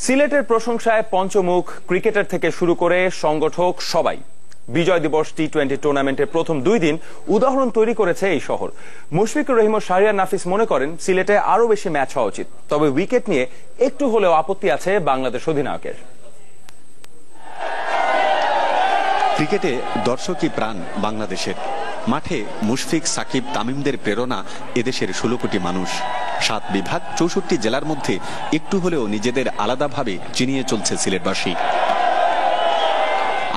সিলেটের প্রশংসায় পঞ্চমুখ ক্রিকেটার থেকে শুরু করে সংগঠক সবাই। বিজয় দিবস টি-20 টুর্নামেন্টের প্রথম 2 দিন উদাহরণ তৈরি করেছে এই শহর। মুশফিকুর রহিম ও শাহরিয়ার নাফিস মনে করেন সিলেটে আরো বেশি ম্যাচ হওয়া উচিত, তবে উইকেট নিয়ে একটু হলেও আপত্তি আছে বাংলাদেশ অধিনায়কের। ক্রিকেটে দর্শকই প্রাণ বাংলাদেশের। মাঠে মুশফিক, সাকিব, তামিমদের প্রেরণা এদেশের 16 কোটি মানুষ। 7 বিভাগ 64 জেলার মধ্যে একটু হলেও নিজেদের আলাদাভাবে চিনিয়ে চলছে সিলেটবাসী।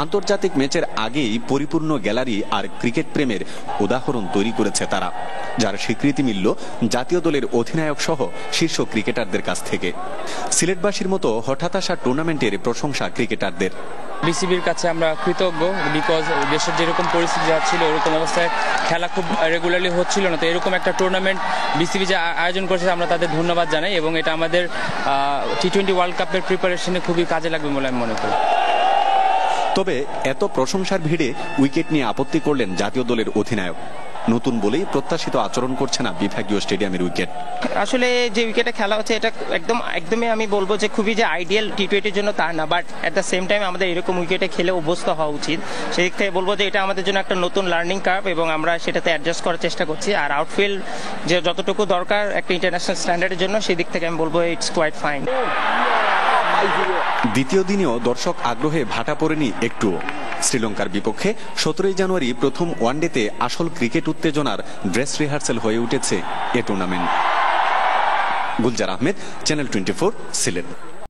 আন্তর্জাতিক ম্যাচের আগেই পরিপূর্ণ গ্যালারি আর ক্রিকেট প্রেমের উদাহরণ তৈরি করেছে তারা, যার স্বীকৃতি মিলল জাতীয় দলের অধিনায়ক সহ শীর্ষ ক্রিকেটারদের কাছ থেকে। সিলেটবাসীর মতো হঠাৎ আসা টুর্নামেন্টের প্রশংসা ক্রিকেটারদের। বিসিবির কাছে আমরা কৃতজ্ঞ, বিকজ দেশের যেরকম পরিস্থিতি যাচ্ছিল ওরকম অবস্থায় খেলা খুব রেগুলারলি হচ্ছিল না, তো এরকম একটা টুর্নামেন্ট বিসিবি যে আয়োজন করেছে আমরা তাদের ধন্যবাদ জানাই, এবং এটা আমাদের টি-20 ওয়ার্ল্ড কাপের প্রিপারেশনে খুবই কাজে লাগবে বলে আমি মনে করি। তবে এত প্রশংসার ভিড়ে উইকেট নিয়ে আপত্তি করলেন জাতীয় দলের অধিনায়ক। নতুন বলেই প্রত্যাশিত আচরণ করছে না বিভাগীয় স্টেডিয়ামের উইকেট। আসলে যে উইকেটে খেলা হচ্ছে এটা একদমই আমি বলবো যে খুবই যে আইডিয়াল টি-20 জন্য তা না, but at the same time আমাদের এরকম উইকেটে খেলে অভ্যস্ত হওয়া উচিত। সেদিক থেকে বলবো যে এটা আমাদের জন্য একটা নতুন লার্নিং কার্ভ, এবং আমরা সেটাতে অ্যাডজাস্ট করার চেষ্টা করছি। আর আউটফিল্ড যে যতটুকু দরকার একটা ইন্টারন্যাশনাল স্ট্যান্ডার্ডের জন্য, সেদিক থেকে আমি বলবো ইটস কোয়াইট ফাইন। দ্বিতীয় দিনেও দর্শক আগ্রহে ভাটা পড়েনি একটুও। শ্রীলঙ্কার বিপক্ষে 17 জানুয়ারি প্রথম ওয়ানডেতে আসল ক্রিকেট উত্তেজনার ড্রেস রিহার্সেল হয়ে উঠেছে এ টুর্নামেন্ট। গুলজার আহমেদ, চ্যানেল 24, সিলেট।